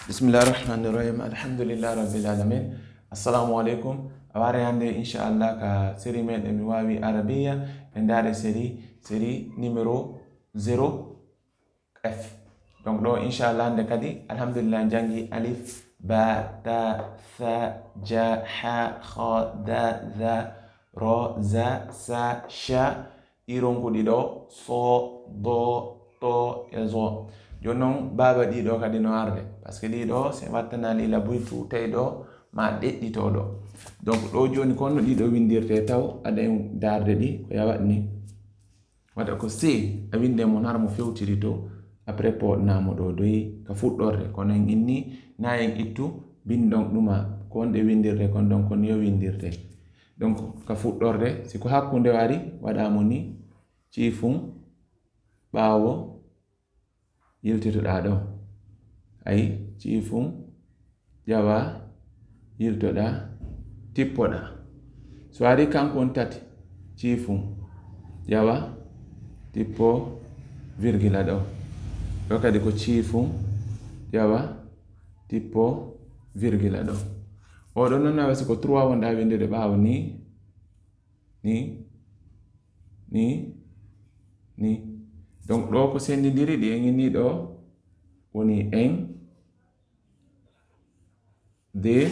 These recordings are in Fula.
Bismillahirrahmanirrahim. Alhamdulillah rabbil alamin. Assalamu alaikum. Aware hande inshallah ka série men mi wawi arabiya e ndare série numéro 0F. Donc do inshallah hande kadi alhamdulillah jangi alif ba ta tha ja ha kha da za ra za sa sha ironko dido so do to e zo. Jonon baba ɗiɗo kadi no arde parce que ɗiɗo se wattanali la buytu tawi ɗo ma ɗeɗɗitoɗo. Donc ɗo joni konno ɗiɗo windirte taw aɗa darde ɗi ko yawat ni waɗa ko c a winde mon har mo fewtiri to après poɗnamo ɗo doyi ka fuɗɗorde kono en inni na en ittu bindon ɗuma ko wonɗe windirde kon ɗon kon yo windirte. Donc ka fuɗɗorde siko hakkunde wari waɗamo ni ciifum ɓawo yiltitoɗa ɗo ayi ciifum ƴawa yiltoɗa tippoɗa so ari kanko on tati ciifum ƴawa tippo virgila ɗo kadi ko ciifum ƴawa tippo virgila ɗo oɗo noon nawasi ko 3 wonɗa windude ɓaawo ni donc ɗo ko sendidiri ɗi en inni ɗo woni 1 2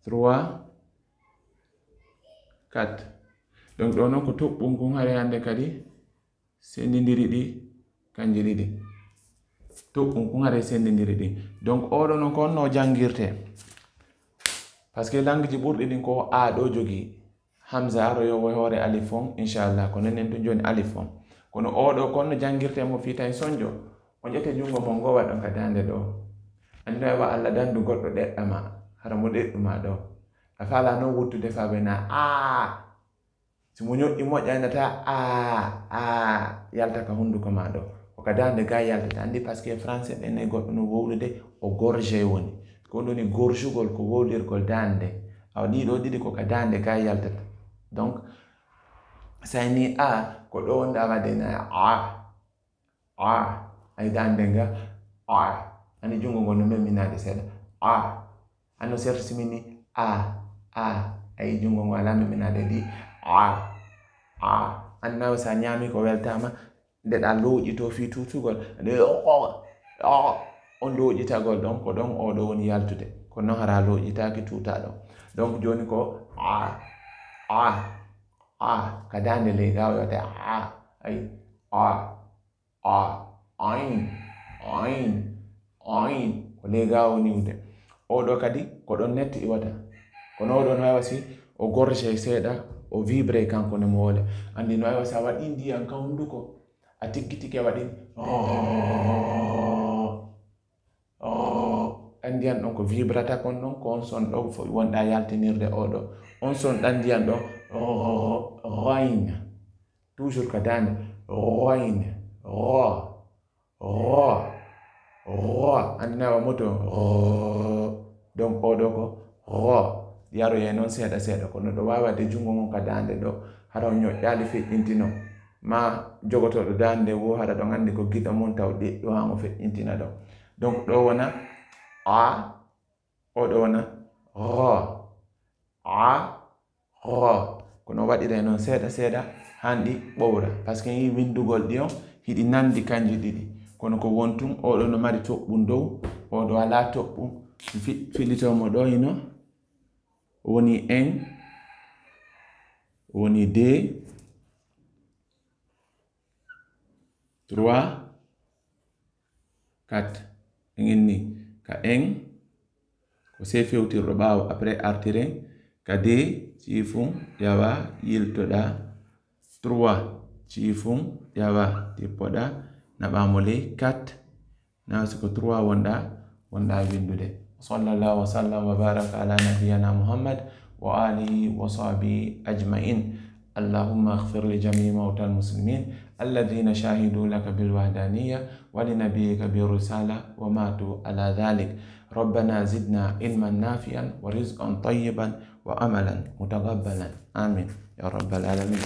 3 4 donc ɗo noon ko toɓɓum kon hare hande kadi sendidiri ɗi kanji ɗiɗi toɓɓum kon hare sendidiri ɗi. Donc oɗo noon ko onno jangirte parce que langue ji ɓurɗi ɗin ko a ɗo jogi hamza aro yo hore alif on inshallah ko nen to joni alif on kono oɗo konno jangirte mo fi tan sonjo o ƴete jungo mo gowa ɗon ka dande ɗo andi wa Allah dandu goɗɗo ɗeɗɗama hara mo ɗeɗɗuma ɗo a fala non wuttude faɓe na si mo ñoƴƴi moƴƴanata yalta ka hunduko ma ɗo o ka dande ga yaltata andi parce que français ɗen e goɗɗo no wowlude o gorge woni ko woni gorjugol ko wowlirgol dande aw ɗiɗo ɗiɗi ko ka dande ga yaltata. Donc sayni ko ɗo wonda wadde na ay dande nga ani jungo ngo no memminade seeɗa anno serto simini ay jungo ngo ala memminade ɗi annawa sa ñami ko weltama ndeɗa looƴito fi tutugol on looƴitagol ɗon ko ɗon oɗo woni yaltude ko non hara looƴitaki tuta ɗon. Donc joni ko ka dande ley gawa yote ay ain ko ley gawa woni wude oɗo kadi ko ɗon netti iwata kono oɗo no wawasi o gorge seeɗa o vibre kanko ne mo wole andi no wawasi a waɗi ndiyam ka hunduko a tiggitike waɗi ndiyam ɗon ko vibrata kon ɗon ko on son ɗo fo wonɗa yaltinirde oɗo on son ɗan ndiyam ɗo roine toujours ka dande roine andinawa moto donc oɗo ko yaro ye noon seeɗa seeɗa kono ɗo wawade jungo ngon ka dande ɗo hara o ñoƴƴali feƴƴintino ma jogotoɗo dande wo hara ɗon andi ko giɗo mum taw ɗiɗɗo han o feƴƴintina ɗo. Donc ɗo wona oɗo wona kono waɗira noon seeɗa seeɗa hanɗi ɓowra par ce que yi windugol ɗi on hiɗi nandi kanji ɗiɗi kono ko wontum oɗo no mari toɓɓum dow oɗo ala toɓɓum filitomo ɗo ino woni 1 woni 2 3 4 inni ka 1 ko se fewtirɗo ɓaawo après artiren ka 2 ciifum ƴawa yiltoɗa 3 ciifum ƴawa tippoɗa naɓamo ley 4 nawsi ko 3 wonɗa windude. Sallallahu wa sallam wa baraka ala nabiyyina Muhammad wa alihi wa sahbihi ajma'in. Allahumma ighfir li jami'i mawtal muslimin alladhina shahidu laka bil wahdaniyya wa li nabiyyika bir risala wa matu ala dhalik. ربنا زدنا علما نافعا ورزقا طيبا وعملا متقبلا آمين يا رب العالمين.